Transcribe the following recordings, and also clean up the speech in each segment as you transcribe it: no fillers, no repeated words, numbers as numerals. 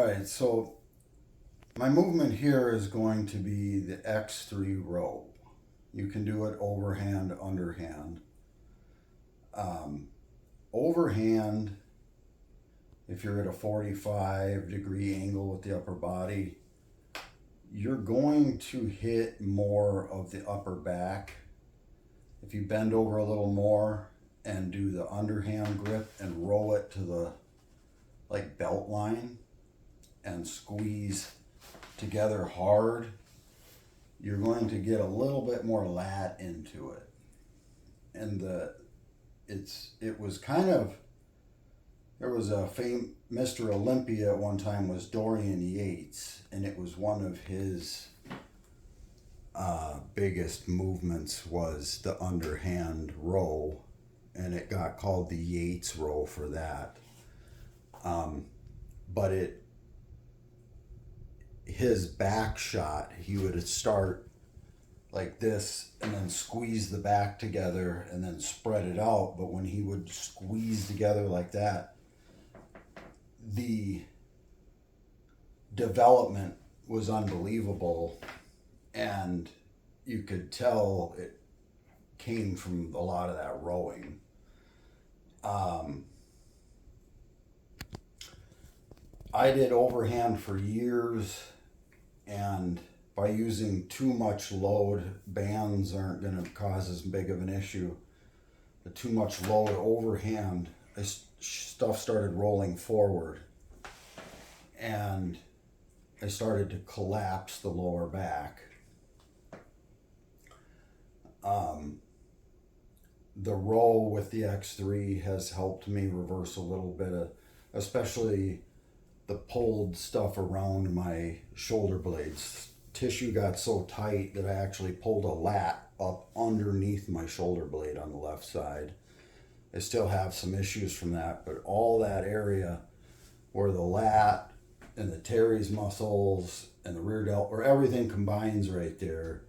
right, so my movement here is going to be the X3 row. You can do it overhand, underhand. Um, Overhand, if you're at a 45-degree angle with the upper body, you're going to hit more of the upper back. If you bend over a little more and do the underhand grip and roll it to the like belt line and squeeze together hard, you're going to get a little bit more lat into it. And it was kind of, there was a Mr. Olympia at one time was Dorian Yates, and it was one of his biggest movements was the underhand row, and it got called the Yates row for that. But his back shot, he would start like this and then squeeze the back together and then spread it out. But when he would squeeze together like that, the development was unbelievable, and you could tell it came from a lot of that rowing. I did overhand for years, and by using too much load, bands aren't going to cause as big of an issue. But too much load overhand, stuff started rolling forward, and I started to collapse the lower back. The row with the X3 has helped me reverse a little bit of, especially the pulled stuff around my shoulder blades. Tissue got so tight that I actually pulled a lat up underneath my shoulder blade on the left side. I still have some issues from that, but all that area where the lat and the teres muscles and the rear delt, where everything combines right there,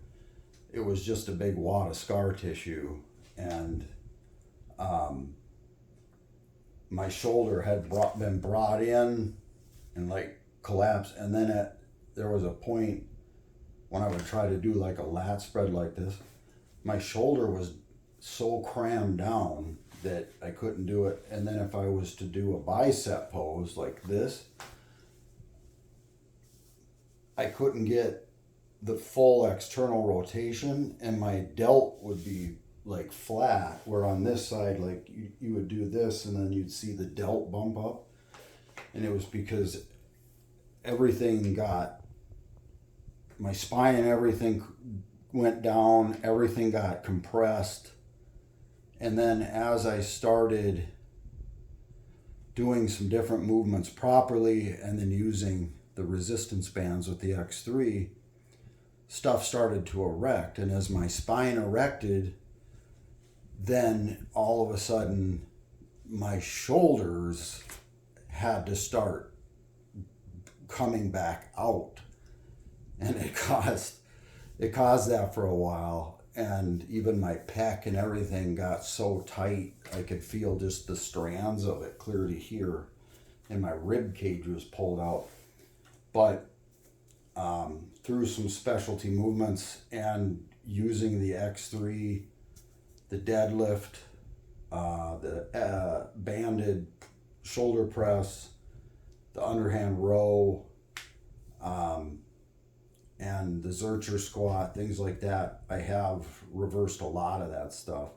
it was just a big wad of scar tissue. And my shoulder had been brought in and like collapsed, and then there was a point when I would try to do like a lat spread like this, my shoulder was so crammed down that I couldn't do it. And then if I was to do a bicep pose like this, I couldn't get the full external rotation, and my delt would be like flat, where on this side, like you would do this and then you'd see the delt bump up. And it was because everything got, my spine and everything went down, everything got compressed. And then as I started doing some different movements properly and then using the resistance bands with the X3, stuff started to erect. And as my spine erected, then all of a sudden my shoulders had to start coming back out, and it caused that for a while. And even my pec and everything got so tight I could feel just the strands of it clear to here, and my rib cage was pulled out. But through some specialty movements and using the X3, the deadlift, the banded shoulder press, the underhand row, and the Zercher squat, things like that, I have reversed a lot of that stuff.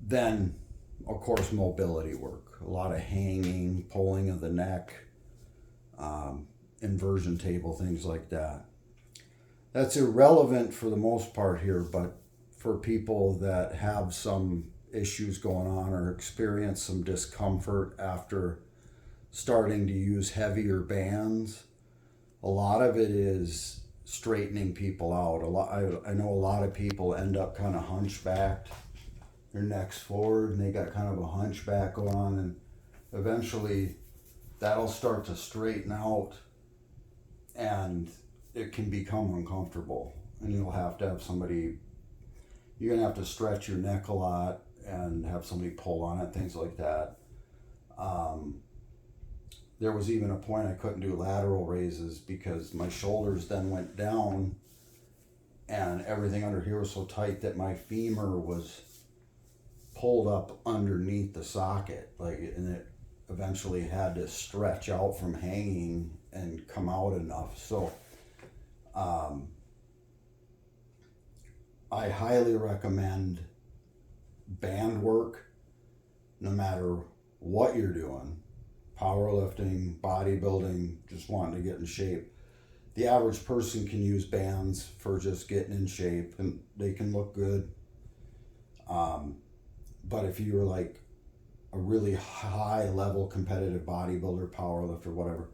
Then, of course, mobility work, a lot of hanging, pulling of the neck, inversion table, things like that. That's irrelevant for the most part here, but for people that have some issues going on or experience some discomfort after starting to use heavier bands, a lot of it is straightening people out. I know a lot of people end up kind of hunchbacked, their necks forward, and they got kind of a hunchback going on, and eventually that'll start to straighten out, and it can become uncomfortable, and you'll have to have somebody, you're gonna have to stretch your neck a lot and have somebody pull on it, things like that. there was even a point I couldn't do lateral raises because my shoulders then went down and everything under here was so tight that my femur was pulled up underneath the socket, like, and it eventually had to stretch out from hanging and come out enough. So I highly recommend band work no matter what you're doing, powerlifting, bodybuilding, just wanting to get in shape. The average person can use bands for just getting in shape and they can look good. But if you're like a really high level competitive bodybuilder, powerlifter, whatever,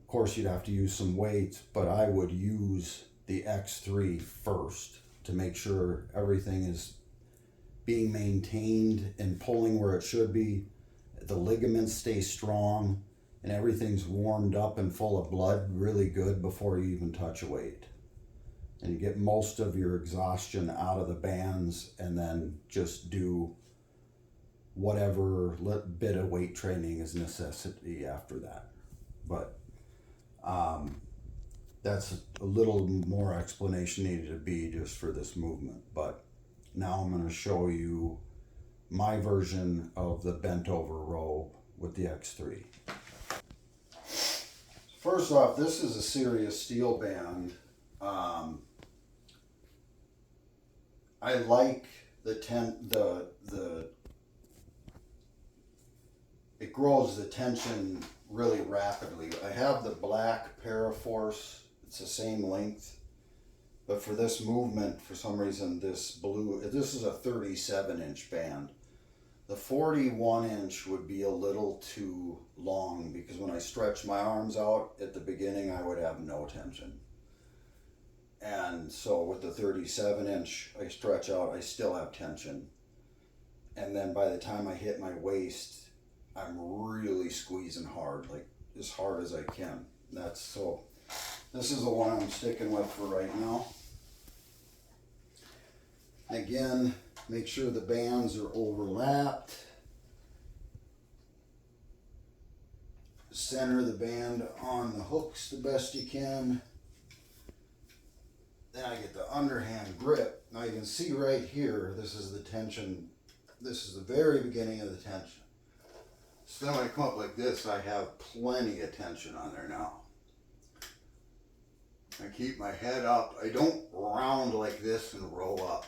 of course you'd have to use some weights, but I would use the X3 first to make sure everything is being maintained and pulling where it should be. The ligaments stay strong and everything's warmed up and full of blood really good before you even touch a weight. And you get most of your exhaustion out of the bands and then just do whatever bit of weight training is necessity after that. But that's a little more explanation needed to be just for this movement. But now I'm going to show you my version of the bent over row with the X3. First off, this is a Sirius steel band. I like it grows the tension really rapidly. I have the black Paraforce. It's the same length, but for this movement, for some reason, this is a 37-inch band. The 41-inch would be a little too long because when I stretch my arms out at the beginning, I would have no tension. And so with the 37-inch, I stretch out, I still have tension. And then by the time I hit my waist, I'm really squeezing hard, like as hard as I can. This is the one I'm sticking with for right now. Again, make sure the bands are overlapped. Center the band on the hooks the best you can. Then I get the underhand grip. Now you can see right here, this is the tension. This is the very beginning of the tension. So then when I come up like this, I have plenty of tension on there now. I keep my head up. I don't round like this and roll up.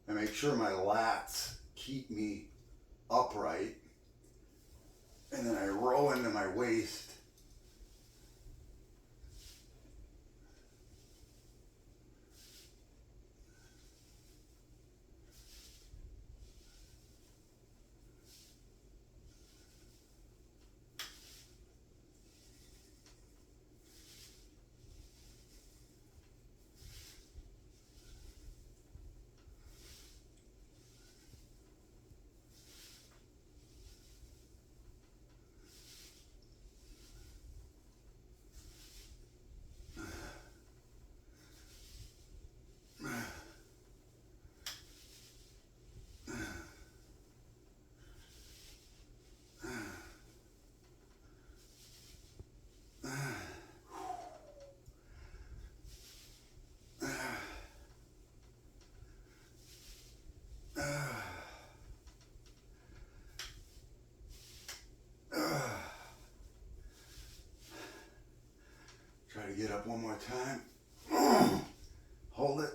I make sure my lats keep me upright. And then I roll into my waist. Try to get up one more time. Hold it.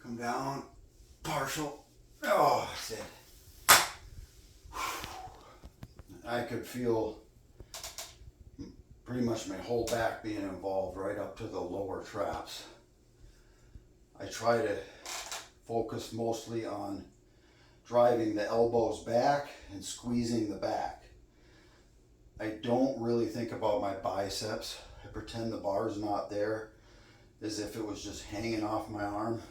Come down. Partial. Oh, that's it. I could feel pretty much my whole back being involved right up to the lower traps. I try to focus mostly on driving the elbows back and squeezing the back. I don't really think about my biceps. I pretend the bar's not there, as if it was just hanging off my arm.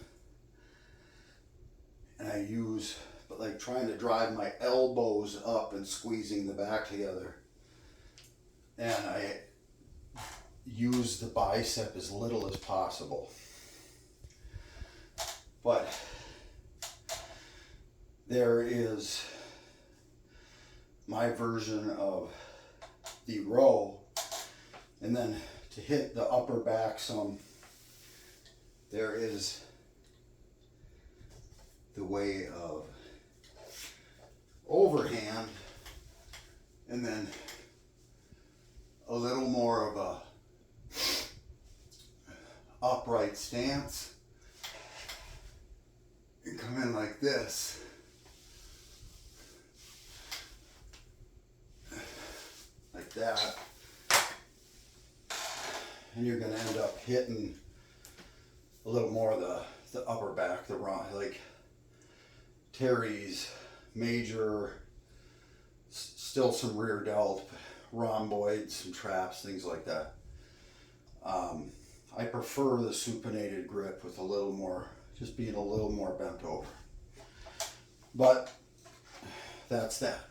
And I use, but like trying to drive my elbows up and squeezing the back together. And I use the bicep as little as possible. But there is my version of the row, and then to hit the upper back some, there is the way of overhand, and then a little more of a upright stance, and come in like this. Like that. And you're going to end up hitting a little more of the upper back, the wrong, like Terry's, major, still some rear delt, rhomboids, some traps, things like that. I prefer the supinated grip with a little more, just being a little more bent over. But that's that.